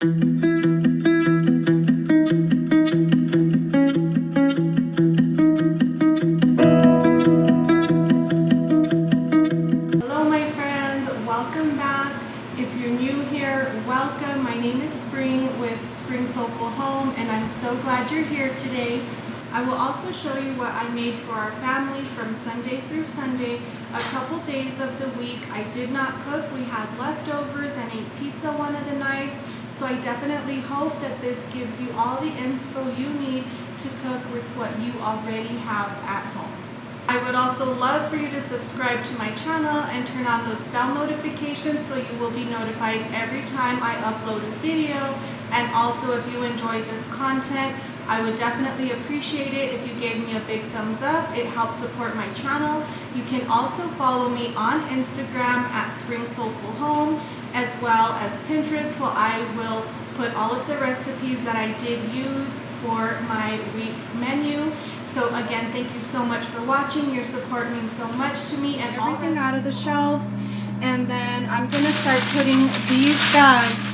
Hello my friends, welcome back. If you're new here, welcome. My name is Spring with Spring Soulful Home and I'm so glad you're here today. I will also show you what I made for our family from Sunday through Sunday, a couple days of the week. I did not cook, we had leftovers and ate pizza one of the nights, so I definitely hope that this gives you all the inspo you need to cook with what you already have at home. I would also love for you to subscribe to my channel and turn on those bell notifications so you will be notified every time I upload a video. And also, if you enjoyed this content, I would definitely appreciate it if you gave me a big thumbs up. It helps support my channel. You can also follow me on Instagram at Spring Soulful Home, as well as Pinterest, where I will put all of the recipes that I did use for my week's menu. So again, thank you so much for watching. Your support means so much to me. And everything out of the shelves, and then I'm gonna start putting these bags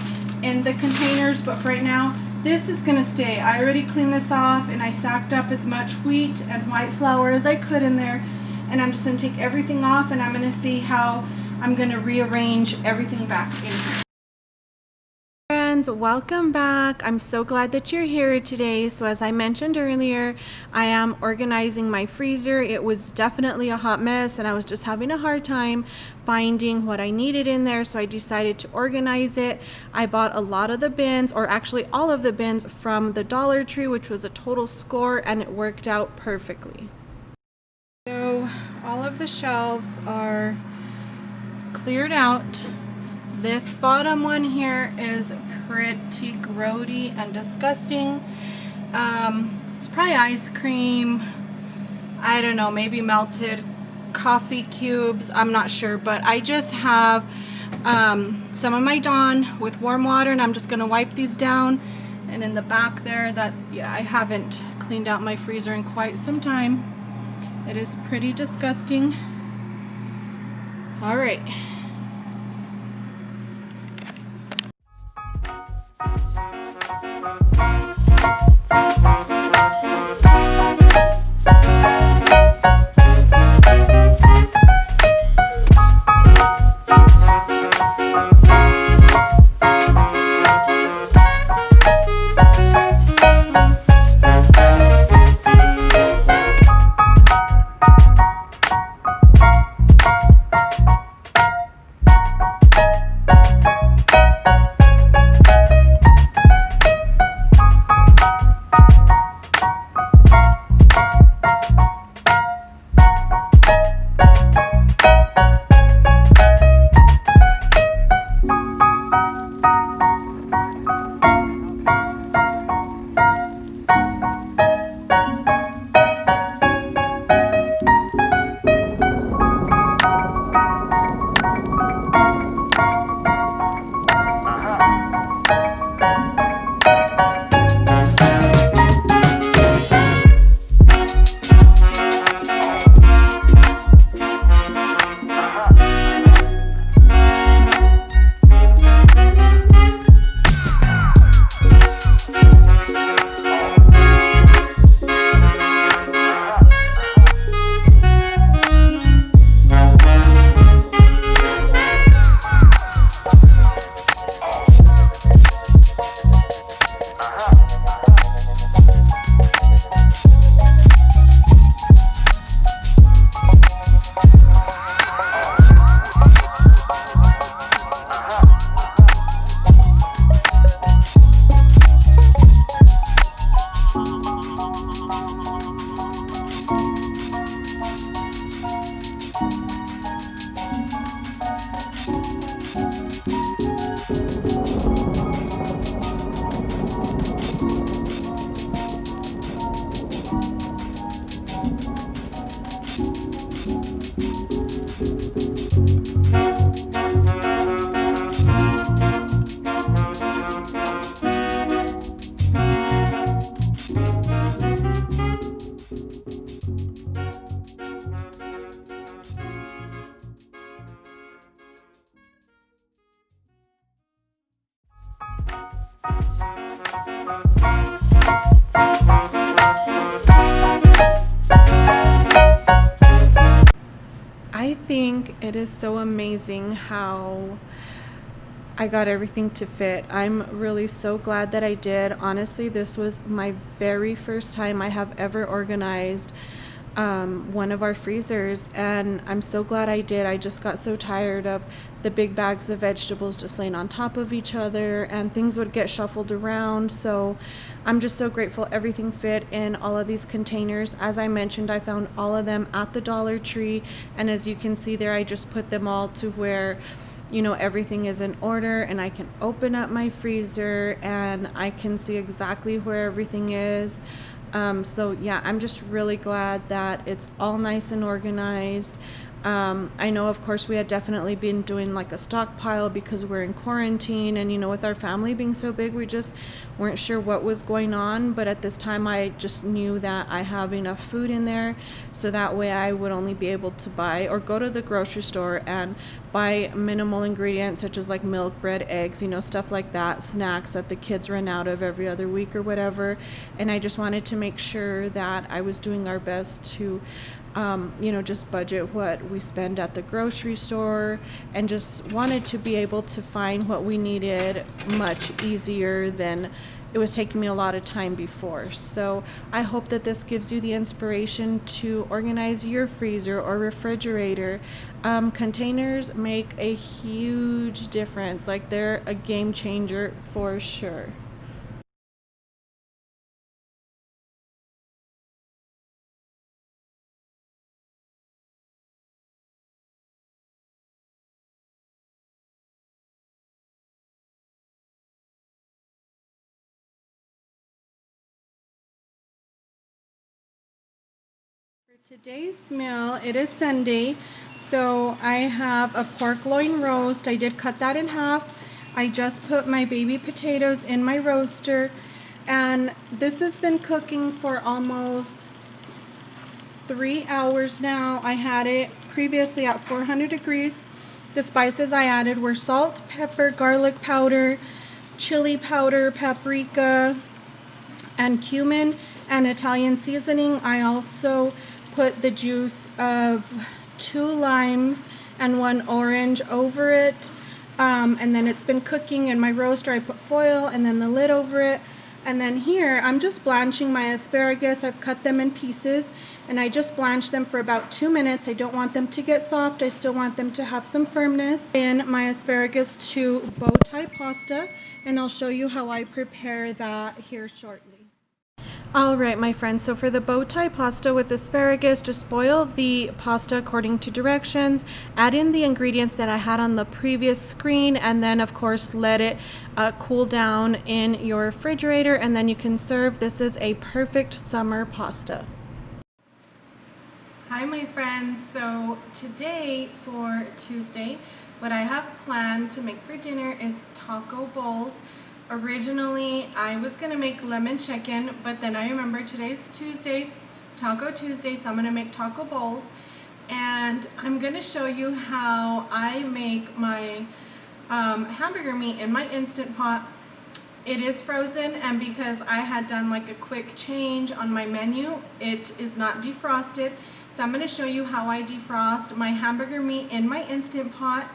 in the containers, but for right now, this is gonna stay. I already cleaned this off and I stacked up as much wheat and white flour as I could in there, and I'm just gonna take everything off and I'm gonna see how I'm gonna rearrange everything back in here. Friends, welcome back. I'm so glad that you're here today. So as I mentioned earlier, I am organizing my freezer. It was definitely a hot mess and I was just having a hard time finding what I needed in there, so I decided to organize it. I bought a lot of the bins, or actually all of the bins, from the Dollar Tree, which was a total score, and it worked out perfectly. So all of the shelves are cleared out. This bottom one here is pretty grody and disgusting. It's probably ice cream, I don't know, maybe melted coffee cubes, I'm not sure, but I just have some of my Dawn with warm water, and I'm just gonna wipe these down. And in the back there, I haven't cleaned out my freezer in quite some time. It is pretty disgusting. All right. I think it is so amazing how I got everything to fit. I'm really so glad that I did. Honestly, this was my very first time I have ever organized one of our freezers, and I'm so glad I did. I just got so tired of the big bags of vegetables just laying on top of each other, and things would get shuffled around. So I'm just so grateful everything fit in all of these containers. As I mentioned, I found all of them at the Dollar Tree, and as you can see there, I just put them all to where everything is in order, and I can open up my freezer and I can see exactly where everything is. So yeah, I'm just really glad that it's all nice and organized. I know, of course, we had definitely been doing like a stockpile because we're in quarantine, and with our family being so big, we just weren't sure what was going on. But at this time, I just knew that I have enough food in there, so that way I would only be able to buy or go to the grocery store and buy minimal ingredients such as like milk, bread, eggs, stuff like that, snacks that the kids run out of every other week or whatever. And I just wanted to make sure that I was doing our best to just budget what we spend at the grocery store, and just wanted to be able to find what we needed much easier than it was taking me a lot of time before. So I hope that this gives you the inspiration to organize your freezer or refrigerator. Containers make a huge difference. Like, they're a game changer for sure. Today's meal, it is Sunday, so I have a pork loin roast. I did cut that in half. I just put my baby potatoes in my roaster, and this has been cooking for almost 3 hours now. I had it previously at 400 degrees. The spices I added were salt, pepper, garlic powder, chili powder, paprika, and cumin, and Italian seasoning. I also put the juice of 2 limes and 1 orange over it, and then it's been cooking in my roaster. I put foil and then the lid over it, and then here I'm just blanching my asparagus. I've cut them in pieces, and I just blanch them for about 2 minutes. I don't want them to get soft. I still want them to have some firmness. In my asparagus to bow tie pasta, and I'll show you how I prepare that here shortly. All right, my friends, so for the bow tie pasta with asparagus, just boil the pasta according to directions, add in the ingredients that I had on the previous screen, and then of course let it cool down in your refrigerator, and then you can serve. This is a perfect summer pasta. Hi my friends, so today for Tuesday, what I have planned to make for dinner is taco bowls. Originally, I was going to make lemon chicken, but then I remembered today's Tuesday, Taco Tuesday, so I'm going to make taco bowls. And I'm going to show you how I make my hamburger meat in my Instant Pot. It is frozen, and because I had done like a quick change on my menu, it is not defrosted. So I'm going to show you how I defrost my hamburger meat in my Instant Pot.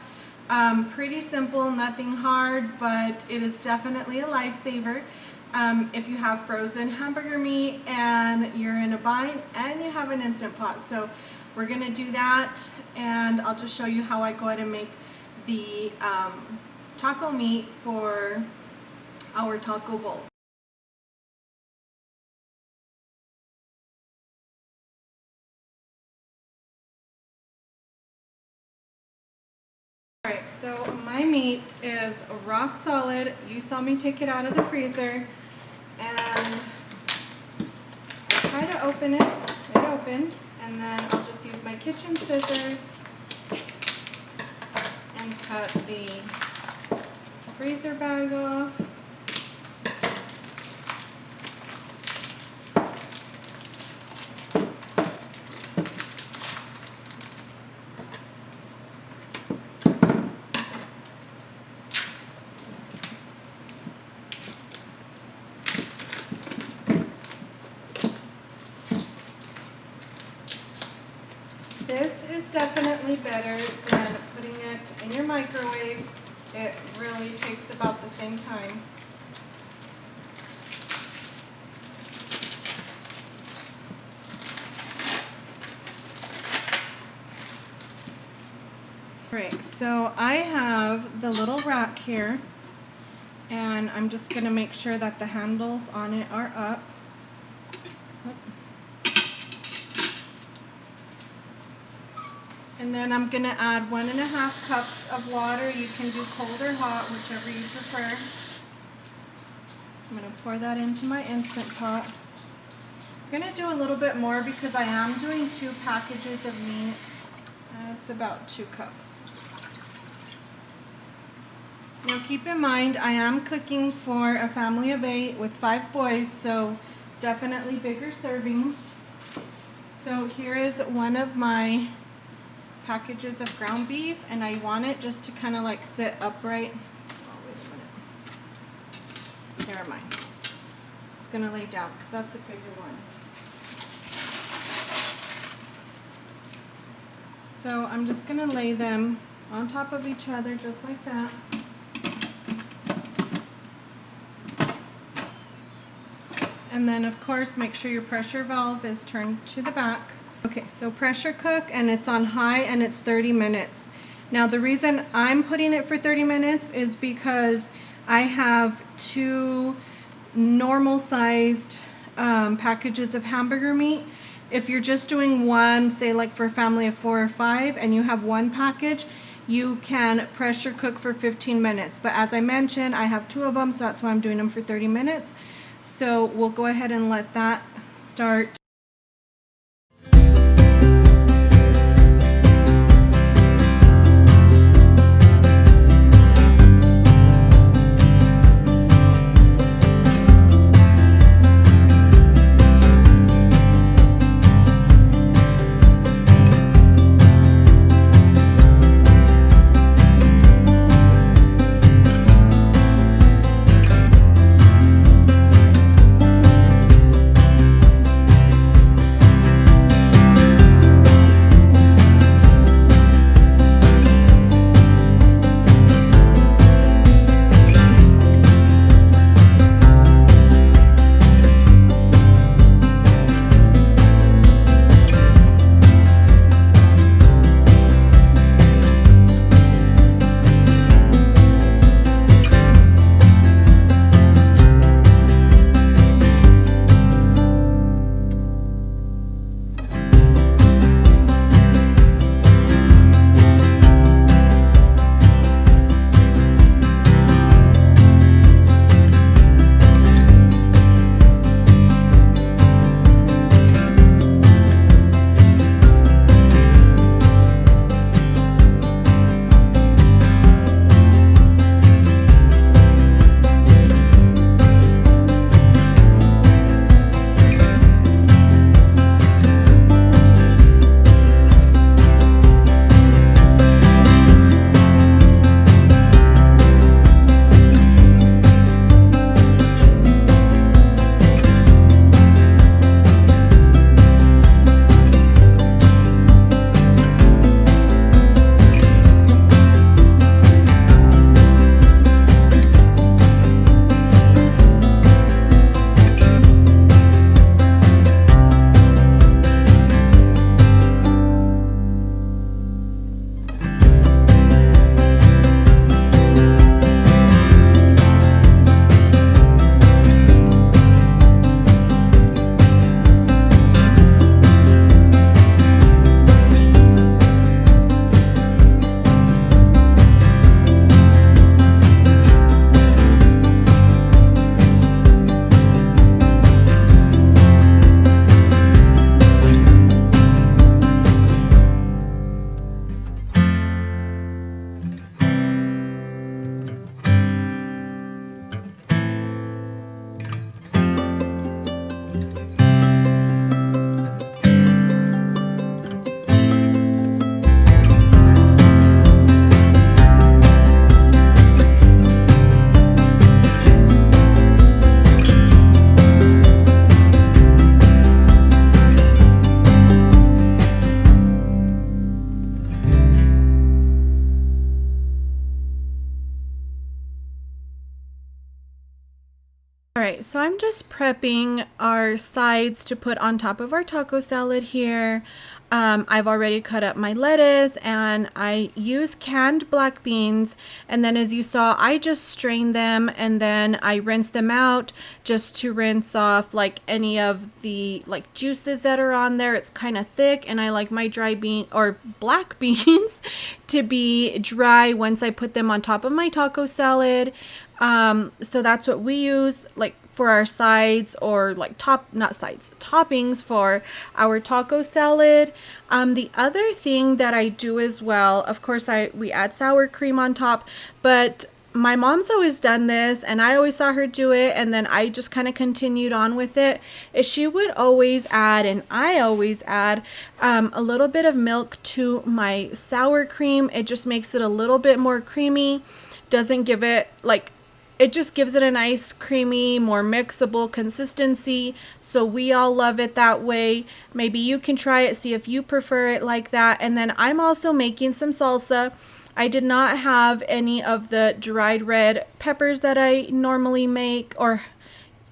Pretty simple, nothing hard, but it is definitely a lifesaver if you have frozen hamburger meat and you're in a bind and you have an Instant Pot. So we're going to do that, and I'll just show you how I go ahead and make the taco meat for our taco bowls. Alright, so my meat is rock solid. You saw me take it out of the freezer, and I try to open it. It opened, and then I'll just use my kitchen scissors and cut the freezer bag off. definitely better than putting it in your microwave. It really takes about the same time. Alright, so I have the little rack here, and I'm just going to make sure that the handles on it are up. And then I'm going to add 1.5 cups of water. You can do cold or hot, whichever you prefer. I'm going to pour that into my Instant Pot. I'm going to do a little bit more because I am doing 2 packages of meat. That's about 2 cups. Now keep in mind, I am cooking for a family of 8 with 5 boys, so definitely bigger servings. So here is one of my packages of ground beef, and I want it just to kind of like sit upright. Oh, wait a minute. Never mind. It's going to lay down because that's a bigger one. So I'm just going to lay them on top of each other just like that. And then of course make sure your pressure valve is turned to the back. Okay, so pressure cook, and it's on high, and it's 30 minutes. Now the reason I'm putting it for 30 minutes is because I have 2 normal sized packages of hamburger meat. If you're just doing one, say like for a family of 4 or 5, and you have 1 package, you can pressure cook for 15 minutes. But as I mentioned, I have 2 of them, so that's why I'm doing them for 30 minutes. So we'll go ahead and let that start. All right, so I'm just prepping our sides to put on top of our taco salad here. I've already cut up my lettuce and I use canned black beans. And then as you saw, I just strain them and then I rinse them out just to rinse off like any of the like juices that are on there. It's kind of thick and I like my dry bean or black beans to be dry once I put them on top of my taco salad. So that's what we use like for our sides or like toppings for our taco salad. The other thing that I do as well, of course, we add sour cream on top, but my mom's always done this and I always saw her do it and then I just kind of continued on with it. Is she would always add, and I always add a little bit of milk to my sour cream. It just makes it a little bit more creamy, doesn't give it like, it just gives it a nice creamy, more mixable consistency. So we all love it that way. Maybe you can try it, see if you prefer it like that. And then I'm also making some salsa. I did not have any of the dried red peppers that I normally make or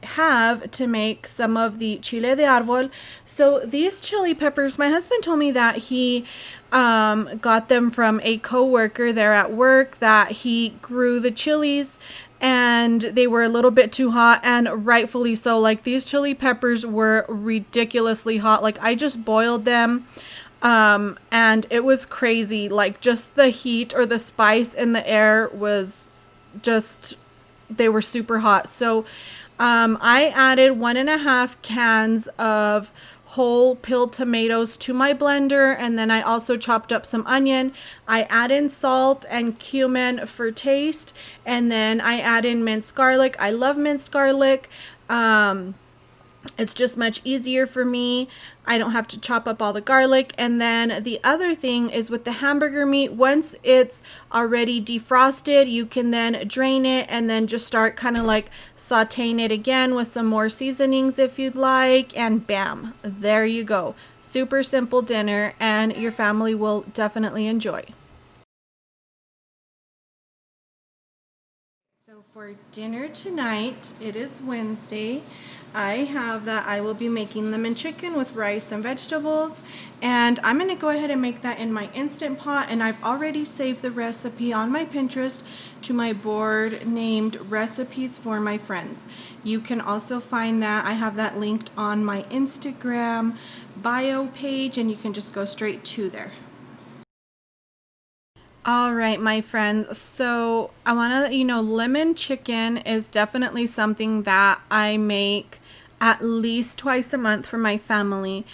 have to make some of the chile de árbol. So these chili peppers, my husband told me that he got them from a coworker there at work, that he grew the chilies and they were a little bit too hot, and rightfully so. Like these chili peppers were ridiculously hot. Like I just boiled them and it was crazy. Like just the heat or the spice in the air was just, they were super hot. So I added 1.5 cans of whole peeled tomatoes to my blender, and then I also chopped up some onion. I add in salt and cumin for taste, and then I add in minced garlic. I love minced garlic. It's just much easier for me. I don't have to chop up all the garlic. And then the other thing is with the hamburger meat, once it's already defrosted, you can then drain it and then just start kind of like sauteing it again with some more seasonings if you'd like. And bam, there you go. Super simple dinner, and your family will definitely enjoy. So for dinner tonight, it is Wednesday. I have that I will be making lemon chicken with rice and vegetables, and I'm going to go ahead and make that in my Instant Pot, and I've already saved the recipe on my Pinterest to my board named Recipes for My Friends. You can also find that. I have that linked on my Instagram bio page, and you can just go straight to there. All right, my friends. So I want to let you know lemon chicken is definitely something that I make at least twice a month for my family.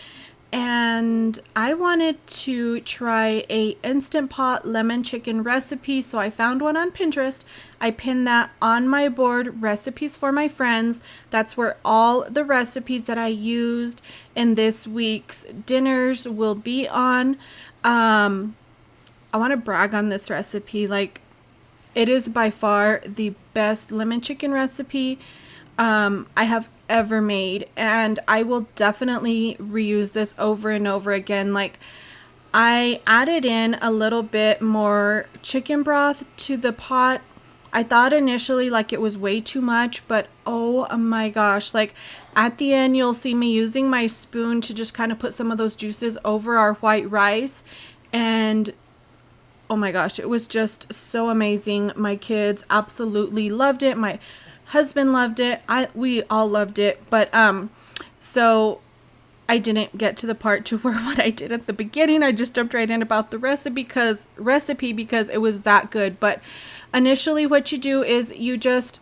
And I wanted to try a Instant Pot lemon chicken recipe. So I found one on Pinterest. I pinned that on my board, Recipes for My Friends. That's where all the recipes that I used in this week's dinners will be on. I want to brag on this recipe. Like, it is by far the best lemon chicken recipe I have ever made, and I will definitely reuse this over and over again. Like, I added in a little bit more chicken broth to the pot. I thought initially like it was way too much, but oh my gosh, like at the end you'll see me using my spoon to just kind of put some of those juices over our white rice, and oh my gosh, it was just so amazing. My kids absolutely loved it. My husband loved it. We all loved it. But so I didn't get to the part to where what I did at the beginning. I just jumped right in about the recipe because it was that good. But initially what you do is you just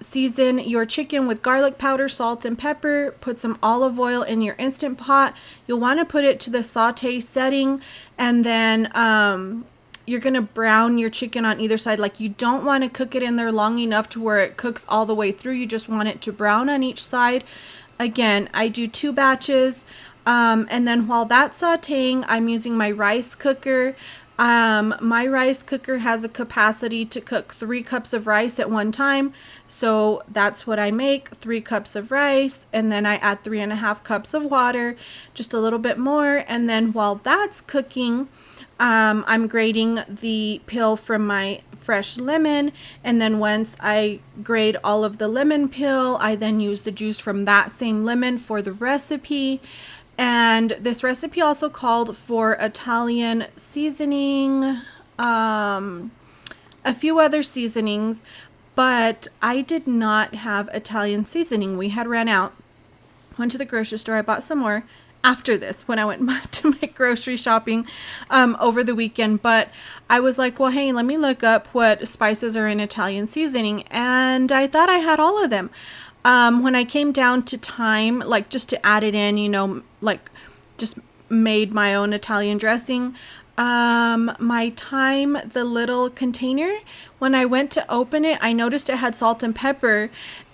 season your chicken with garlic powder, salt, and pepper. Put some olive oil in your Instant Pot. You'll want to put it to the saute setting, and then you're going to brown your chicken on either side. Like, you don't want to cook it in there long enough to where it cooks all the way through. You just want it to brown on each side. Again, I do 2 batches. And then while that's sauteing, I'm using my rice cooker. My rice cooker has a capacity to cook 3 cups of rice at one time. So that's what I make, 3 cups of rice, and then I add 3.5 cups of water, just a little bit more. And then while that's cooking, I'm grating the peel from my fresh lemon, and then once I grate all of the lemon peel, I then use the juice from that same lemon for the recipe. And this recipe also called for Italian seasoning, a few other seasonings, but I did not have Italian seasoning. We had ran out. Went to the grocery store. I bought some more after this when I went to my grocery shopping over the weekend. But I was like, well, hey, let me look up what spices are in Italian seasoning. And I thought I had all of them. When I came down to thyme, like just to add it in, like just made my own Italian dressing. My thyme, the little container, when I went to open it, I noticed it had salt and pepper.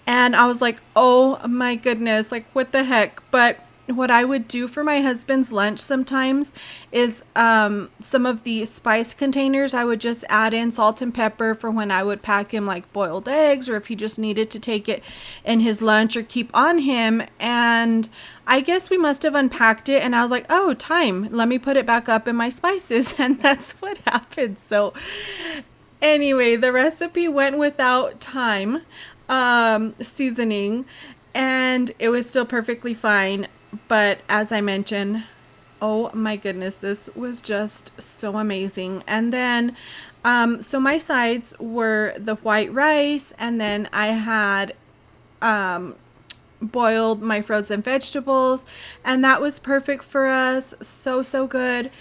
And I was like, oh my goodness, like what the heck? But what I would do for my husband's lunch sometimes is some of the spice containers, I would just add in salt and pepper for when I would pack him like boiled eggs, or if he just needed to take it in his lunch or keep on him. And I guess we must have unpacked it, and I was like, oh, thyme, let me put it back up in my spices. And that's what happened. So anyway, the recipe went without thyme seasoning, and it was still perfectly fine. But as I mentioned, oh my goodness, this was just so amazing. And then so my sides were the white rice, and then I had boiled my frozen vegetables, and that was perfect for us. So good.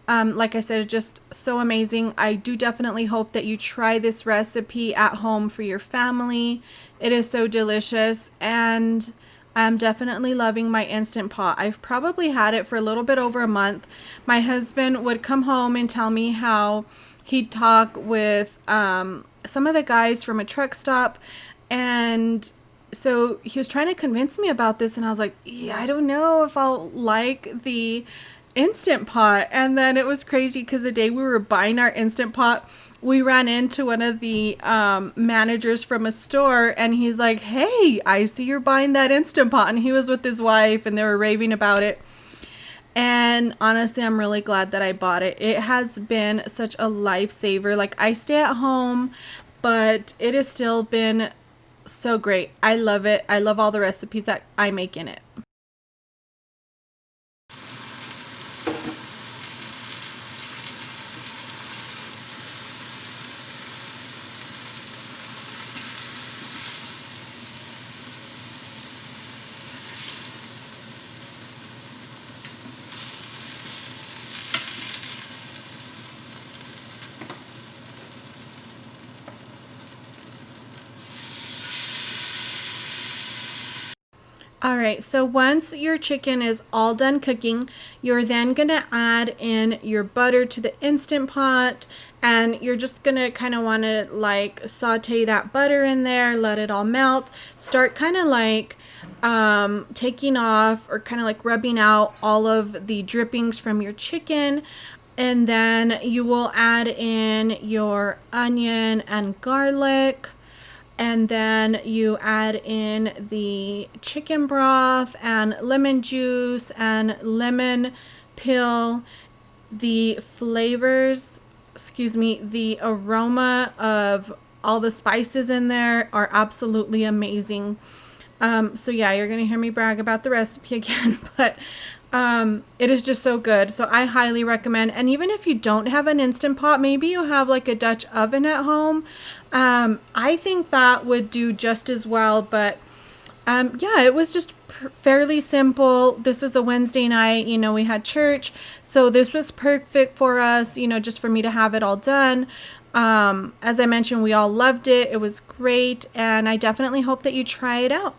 Like I said, just so amazing. I do definitely hope that you try this recipe at home for your family. It is so delicious, and I'm definitely loving my Instant Pot. I've probably had it for a little bit over a month. My husband would come home and tell me how he'd talk with some of the guys from a truck stop, and so he was trying to convince me about this, and I was like, yeah, I don't know if I'll like the Instant Pot. And then it was crazy because the day we were buying our Instant Pot, we ran into one of the managers from a store, and he's like, hey, I see you're buying that Instant Pot. And he was with his wife, and they were raving about it. And honestly, I'm really glad that I bought it. It has been such a lifesaver. Like, I stay at home, but it has still been so great. I love it. I love all the recipes that I make in it. All right, so once your chicken is all done cooking, you're then gonna add in your butter to the Instant Pot, and you're just gonna kind of want to like saute that butter in there, let it all melt, start kind of like taking off or kind of like rubbing out all of the drippings from your chicken. And then you will add in your onion and garlic. And then you add in the chicken broth and lemon juice and lemon peel. The flavors, the aroma of all the spices in there are absolutely amazing. So yeah, you're going to hear me brag about the recipe again, but it is just so good. So I highly recommend. And even if you don't have an Instant Pot, maybe you have like a Dutch oven at home. I think that would do just as well. But yeah, it was just fairly simple. This was a Wednesday night, we had church. So this was perfect for us, just for me to have it all done. As I mentioned, we all loved it. It was great. And I definitely hope that you try it out.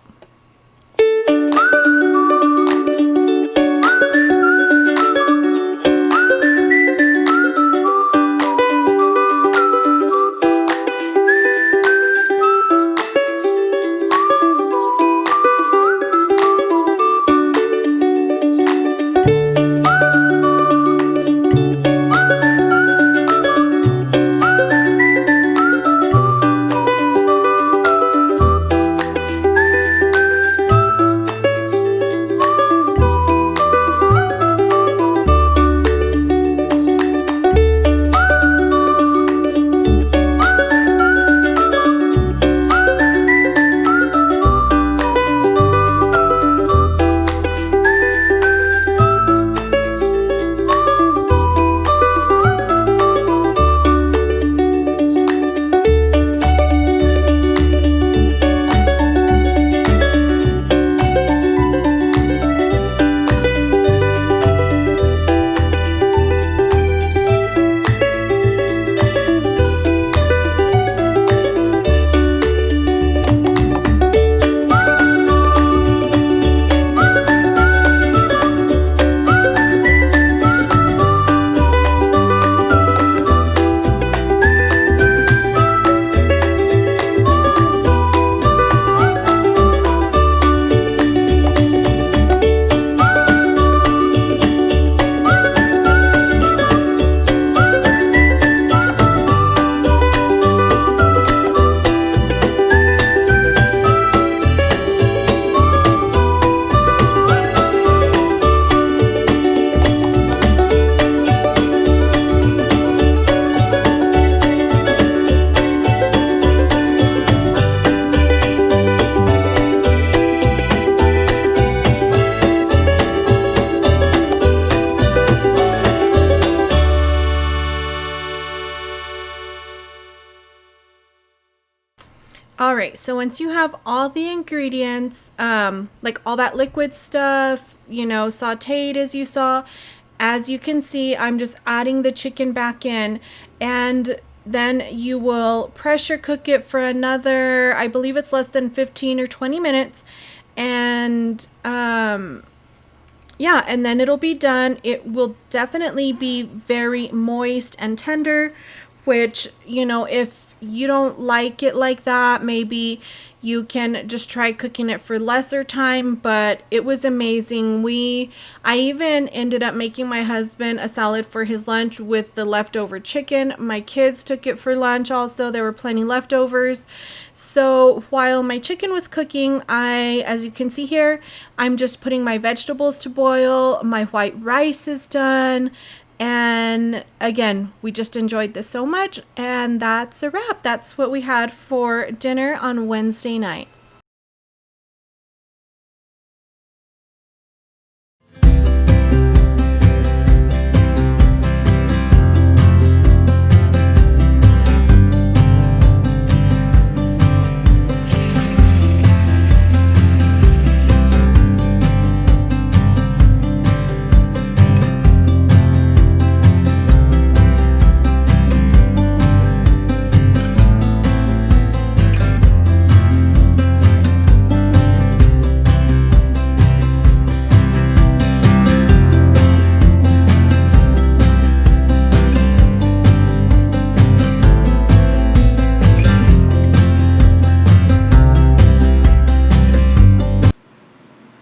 right, so once you have all the ingredients, like all that liquid stuff, you know, sauteed as you saw, as you can see, I'm just adding the chicken back in, and then you will pressure cook it for another, I believe it's less than 15 or 20 minutes. And yeah, and then it'll be done. It will definitely be very moist and tender, which, you know, if you don't like it like that, maybe you can just try cooking it for lesser time, but it was amazing. I even ended up making my husband a salad for his lunch with the leftover chicken. My kids took it for lunch also. There were plenty leftovers. So while my chicken was cooking, as you can see here, I'm just putting my vegetables to boil. My white rice is done. And again, we just enjoyed this so much, and that's a wrap. That's what we had for dinner on Wednesday night.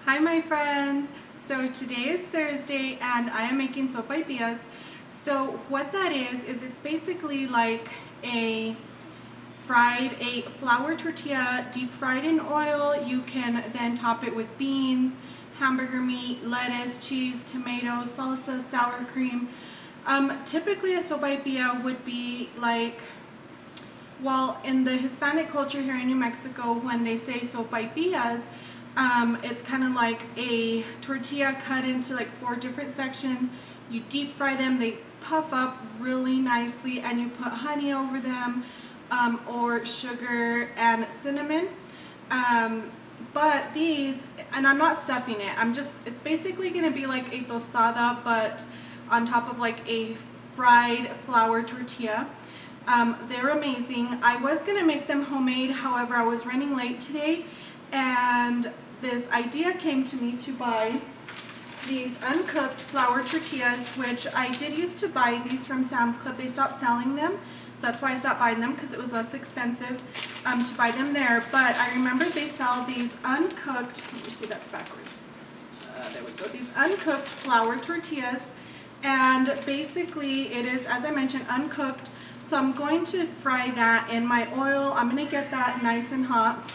Hi my friends! So today is Thursday and I am making sopaipillas. So what that is it's basically like a flour tortilla deep fried in oil. You can then top it with beans, hamburger meat, lettuce, cheese, tomatoes, salsa, sour cream. Typically a sopaipilla would be like, well, in the Hispanic culture here in New Mexico, when they say sopaipillas, it's kind of like a tortilla cut into like 4 different sections. You deep fry them, they puff up really nicely, and you put honey over them, or sugar and cinnamon. But these, and I'm not stuffing it, it's basically going to be like a tostada, but on top of like a fried flour tortilla. They're amazing. I was going to make them homemade, however, I was running late today, and this idea came to me to buy these uncooked flour tortillas, which I did used to buy these from Sam's Club. They stopped selling them, so that's why I stopped buying them, because it was less expensive to buy them there. But I remember they sell these uncooked, let me see, that's backwards. There we go. These uncooked flour tortillas, and basically it is, as I mentioned, uncooked. So I'm going to fry that in my oil. I'm going to get that nice and hot.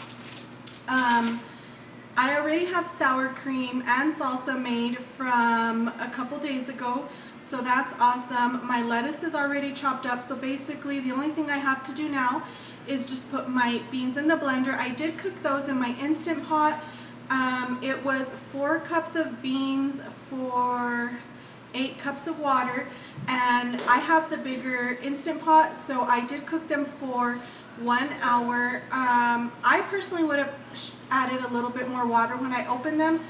I already have sour cream and salsa made from a couple days ago, so that's awesome. My lettuce is already chopped up, so basically the only thing I have to do now is just put my beans in the blender. I did cook those in my Instant Pot. It was 4 cups of beans for 8 cups of water, and I have the bigger Instant Pot, so I did cook them for 1 hour. I personally would have added a little bit more water. When I opened them,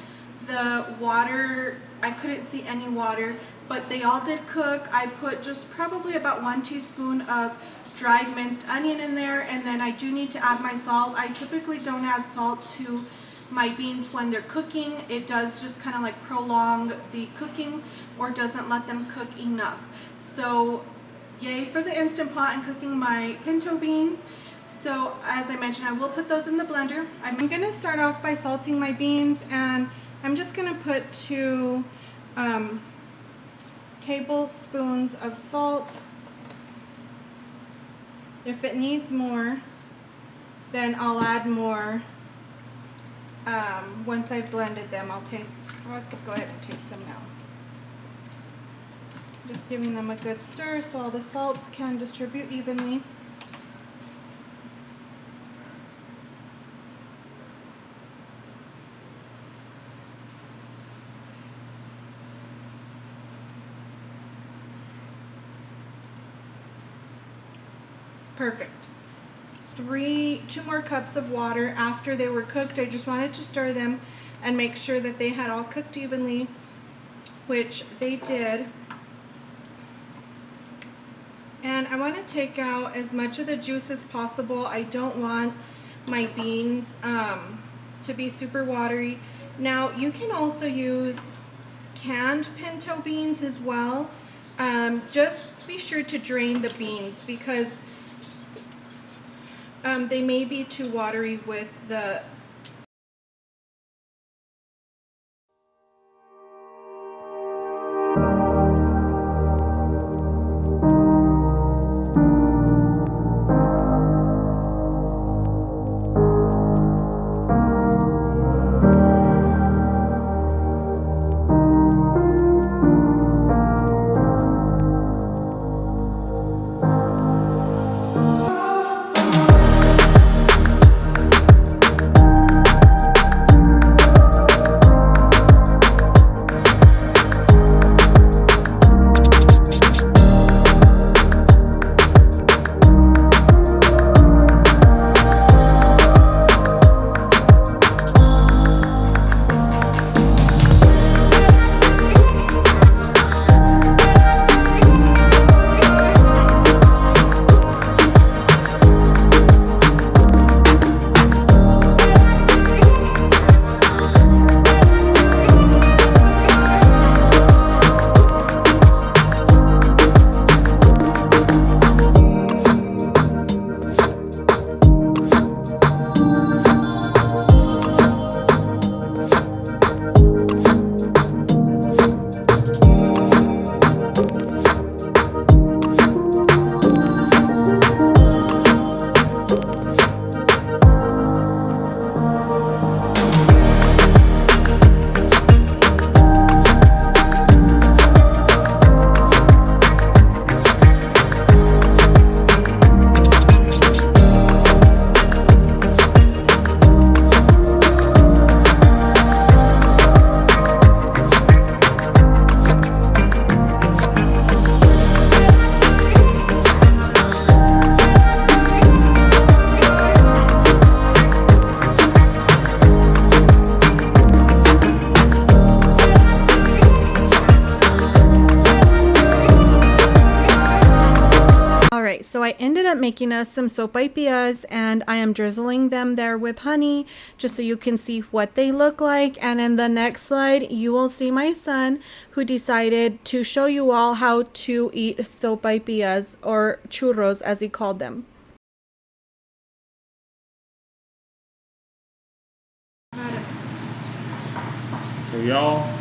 the water, I couldn't see any water, but they all did cook. I put just probably about 1 teaspoon of dried minced onion in there, and then I do need to add my salt. I typically don't add salt to my beans when they're cooking. It does just kind of like prolong the cooking, or doesn't let them cook enough. So yay for the Instant Pot and cooking my pinto beans. So as I mentioned, I will put those in the blender. I'm going to start off by salting my beans, and I'm just going to put 2 tablespoons of salt. If it needs more, then I'll add more once I've blended them. I could go ahead and taste them now. Just giving them a good stir so all the salt can distribute evenly. Perfect. two more cups of water after they were cooked. I just wanted to stir them and make sure that they had all cooked evenly, which they did. And I want to take out as much of the juice as possible. I don't want my beans to be super watery. Now you can also use canned pinto beans as well. Just be sure to drain the beans because they may be too watery with the So I ended up making us some sopaipillas, and I am drizzling them there with honey just so you can see what they look like. And in the next slide, you will see my son who decided to show you all how to eat sopaipillas, or churros as he called them. So y'all,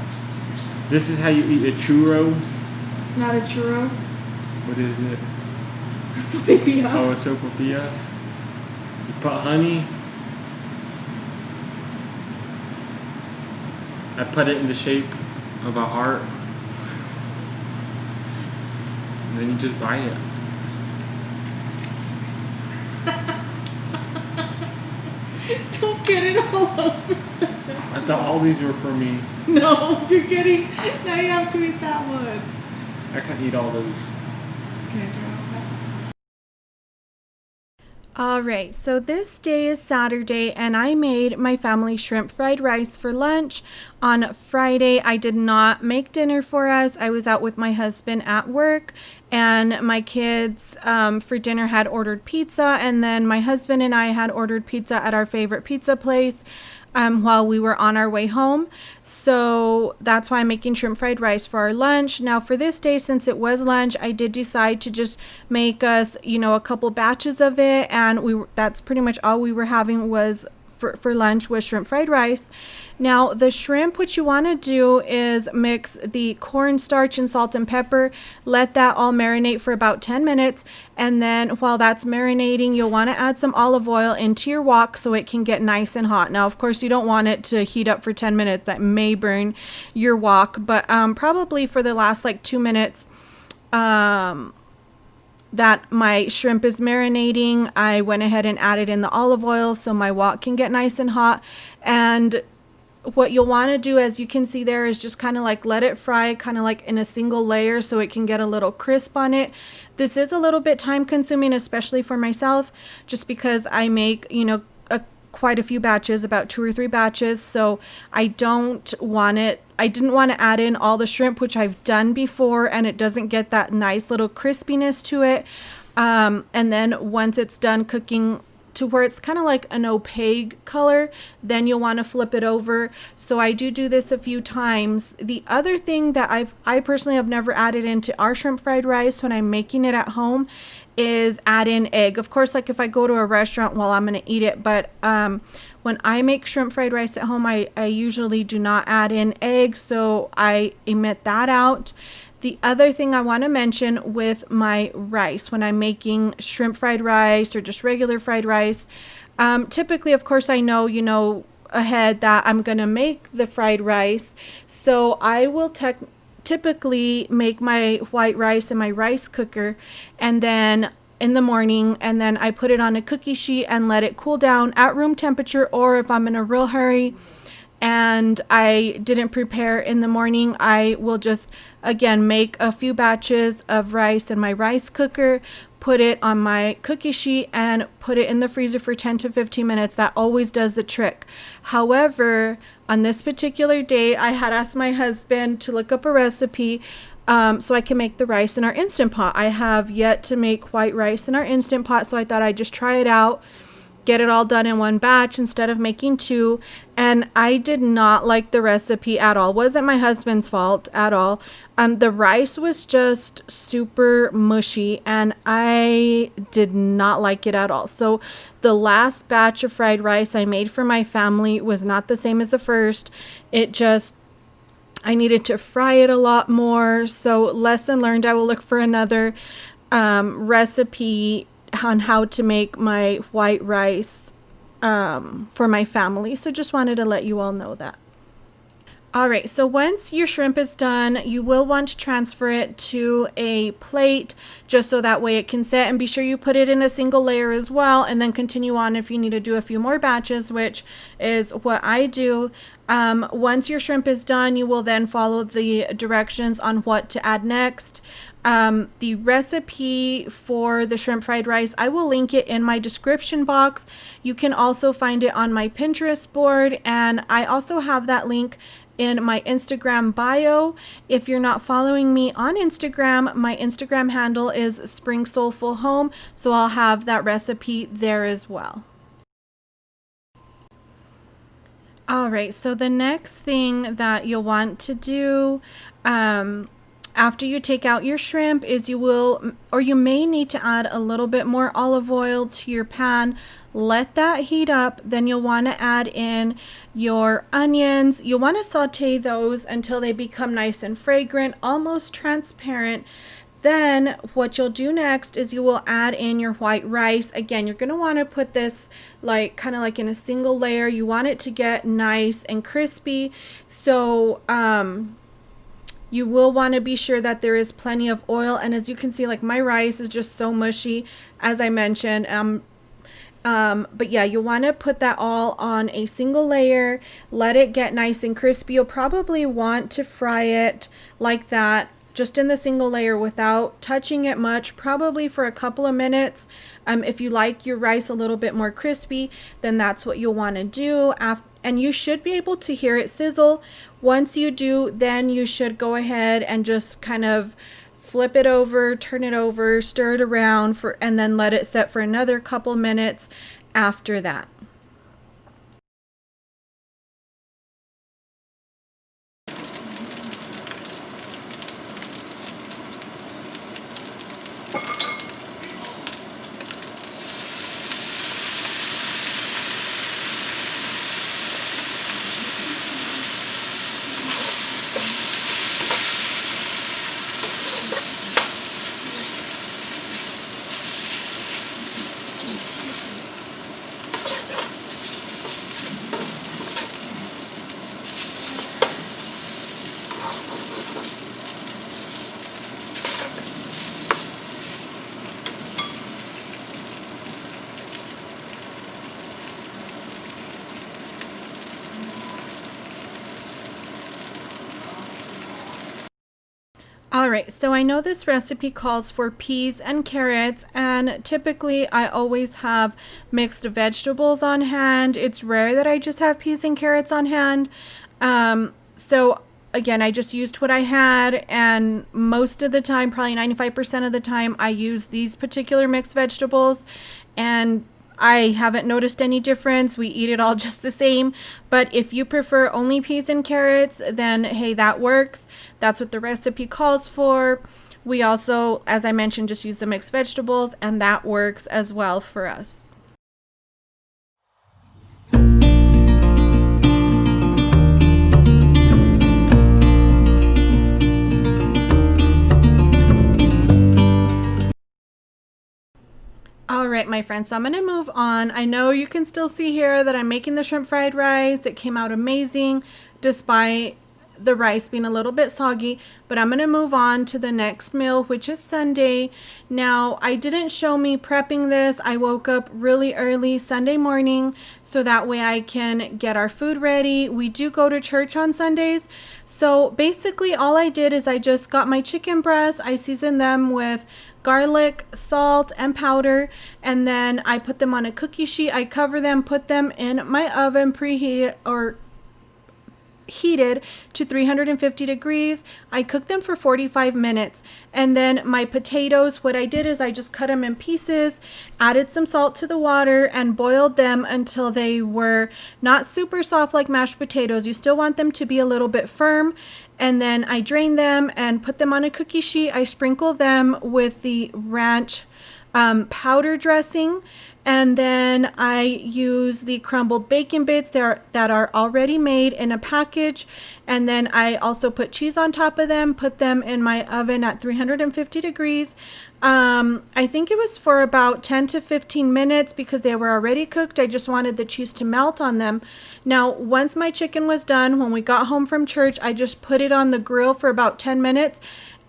this is how you eat a churro. It's not a churro. What is it? Sopaipilla. Oh, a sopaipilla. You put honey. I put it in the shape of a heart. And then you just bite it. Don't get it all over. I thought all these were for me. No, you're getting. Now you have to eat that one. I can't eat all those. Can't do it. All right, so this day is Saturday and I made my family shrimp fried rice for lunch. On Friday, I did not make dinner for us. I was out with my husband at work, and my kids for dinner had ordered pizza, and then my husband and I had ordered pizza at our favorite pizza place while we were on our way home. So that's why I'm making shrimp fried rice for our lunch. Now for this day, since it was lunch, I did decide to just make us, a couple batches of it, and that's pretty much all we were having was for lunch was shrimp fried rice. Now the shrimp, what you want to do is mix the cornstarch and salt and pepper, let that all marinate for about 10 minutes, and then while that's marinating, you'll want to add some olive oil into your wok so it can get nice and hot. Now of course you don't want it to heat up for 10 minutes, that may burn your wok, but probably for the last 2 minutes that my shrimp is marinating, I went ahead and added in the olive oil so my wok can get nice and hot. And what you'll want to do, as you can see there, is just kind of like let it fry kind of like in a single layer so it can get a little crisp on it. This is a little bit time consuming, especially for myself, just because I make, quite a few batches, about 2 or 3 batches. So I didn't want to add in all the shrimp, which I've done before, and it doesn't get that nice little crispiness to it. And then once it's done cooking to where it's kind of like an opaque color, then you'll want to flip it over. So I do this a few times. The other thing that I personally have never added into our shrimp fried rice when I'm making it at home is add in egg. Of course, like if I go to a restaurant, well, I'm going to eat it, but when I make shrimp fried rice at home, I usually do not add in egg, so I omit that out. The other thing I want to mention with my rice, when I'm making shrimp fried rice or just regular fried rice, typically, of course, I know, ahead that I'm going to make the fried rice. So I will typically make my white rice in my rice cooker, and then in the morning, and then I put it on a cookie sheet and let it cool down at room temperature, or if I'm in a real hurry and I didn't prepare in the morning, I will just again make a few batches of rice in my rice cooker, put it on my cookie sheet, and put it in the freezer for 10 to 15 minutes. That always does the trick. However, on this particular day, I had asked my husband to look up a recipe so I can make the rice in our Instant Pot. I have yet to make white rice in our Instant Pot, so I thought I'd just try it out, get it all done in one batch instead of making 2. And I did not like the recipe at all. It wasn't my husband's fault at all. The rice was just super mushy, and I did not like it at all. So the last batch of fried rice I made for my family was not the same as the first. I needed to fry it a lot more. So lesson learned, I will look for another recipe on how to make my white rice for my family. So just wanted to let you all know that. All right, so once your shrimp is done, you will want to transfer it to a plate just so that way it can set, and be sure you put it in a single layer as well, and then continue on if you need to do a few more batches, which is what I do. Once your shrimp is done, you will then follow the directions on what to add next. The recipe for the shrimp fried rice, I will link it in my description box. You can also find it on my Pinterest board, and I also have that link in my Instagram bio. If you're not following me on Instagram, my Instagram handle is Spring Soulful Home, so I'll have that recipe there as well. All right, so the next thing that you'll want to do after you take out your shrimp is you may need to add a little bit more olive oil to your pan. Let that heat up. Then you'll want to add in your onions. You'll want to saute those until they become nice and fragrant, almost transparent. Then what you'll do next is you will add in your white rice. Again, you're going to want to put this kind of like in a single layer. You want it to get nice and crispy. So you will want to be sure that there is plenty of oil. And as you can see, like my rice is just so mushy, as I mentioned. But yeah, you want to put that all on a single layer. Let it get nice and crispy. You'll probably want to fry it like that, just in the single layer without touching it much, probably for a couple of minutes. If you like your rice a little bit more crispy, then that's what you'll want to do. And you should be able to hear it sizzle. Once you do, then you should go ahead and just kind of flip it over, turn it over, stir it around and then let it set for another couple minutes after that. All right, so I know this recipe calls for peas and carrots, and typically I always have mixed vegetables on hand. It's rare that I just have peas and carrots on hand. So again, I just used what I had, and most of the time, probably 95% of the time, I use these particular mixed vegetables, and I haven't noticed any difference. We eat it all just the same. But if you prefer only peas and carrots, then hey, that works. That's what the recipe calls for. We also, as I mentioned, just use the mixed vegetables, and that works as well for us. All right, my friends, so I'm going to move on. I know you can still see here that I'm making the shrimp fried rice. It came out amazing despite the rice being a little bit soggy, but I'm going to move on to the next meal, which is Sunday. Now, I didn't show me prepping this. I woke up really early Sunday morning so that way I can get our food ready. We do go to church on Sundays. So basically all I did is I just got my chicken breasts. I seasoned them with garlic, salt, and powder, and then I put them on a cookie sheet. I cover them, put them in my oven, preheated or heated to 350 degrees. I cooked them for 45 minutes. And then my potatoes, what I did is I just cut them in pieces, added some salt to the water, and boiled them until they were not super soft like mashed potatoes. You still want them to be a little bit firm. And then I drained them and put them on a cookie sheet. I sprinkled them with the ranch powder dressing, and then I use the crumbled bacon bits that are already made in a package, and then I also put cheese on top of them, put them in my oven at 350 degrees. I think it was for about 10 to 15 minutes because they were already cooked. I just wanted the cheese to melt on them. Now, once my chicken was done, when we got home from church, I just put it on the grill for about 10 minutes.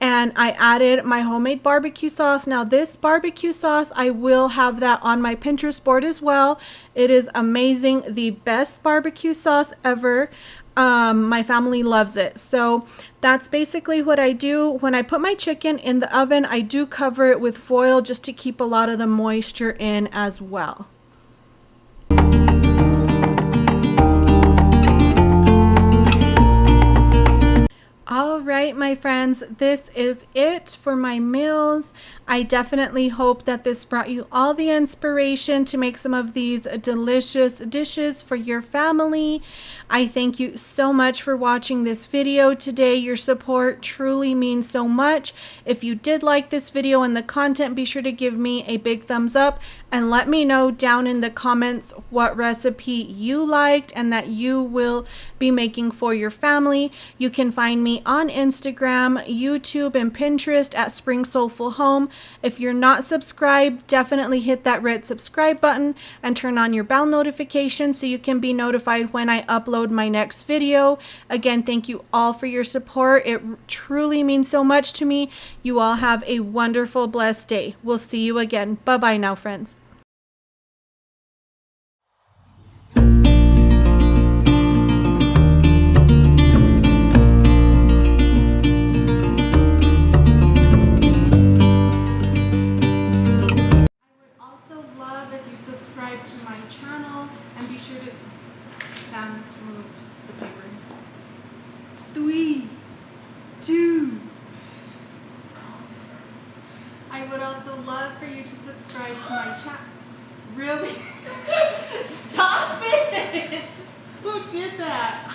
And I added my homemade barbecue sauce. Now this barbecue sauce, I will have that on my Pinterest board as well. It is amazing. The best barbecue sauce ever. My family loves it. So that's basically what I do. When I put my chicken in the oven, I do cover it with foil just to keep a lot of the moisture in as well. All right, my friends, this is it for my meals. I definitely hope that this brought you all the inspiration to make some of these delicious dishes for your family. I thank you so much for watching this video today. Your support truly means so much. If you did like this video and the content, be sure to give me a big thumbs up and let me know down in the comments what recipe you liked and that you will be making for your family. You can find me on Instagram, YouTube, and Pinterest at Spring Soulful Home. If you're not subscribed, definitely hit that red subscribe button and turn on your bell notification so you can be notified when I upload my next video. Again, thank you all for your support. It truly means so much to me. You all have a wonderful, blessed day. We'll see you again. Bye-bye now, friends. Subscribe to my channel and be sure to moved the paper. 3, 2. I would also love for you to subscribe to my channel. Really? Stop it! Who did that?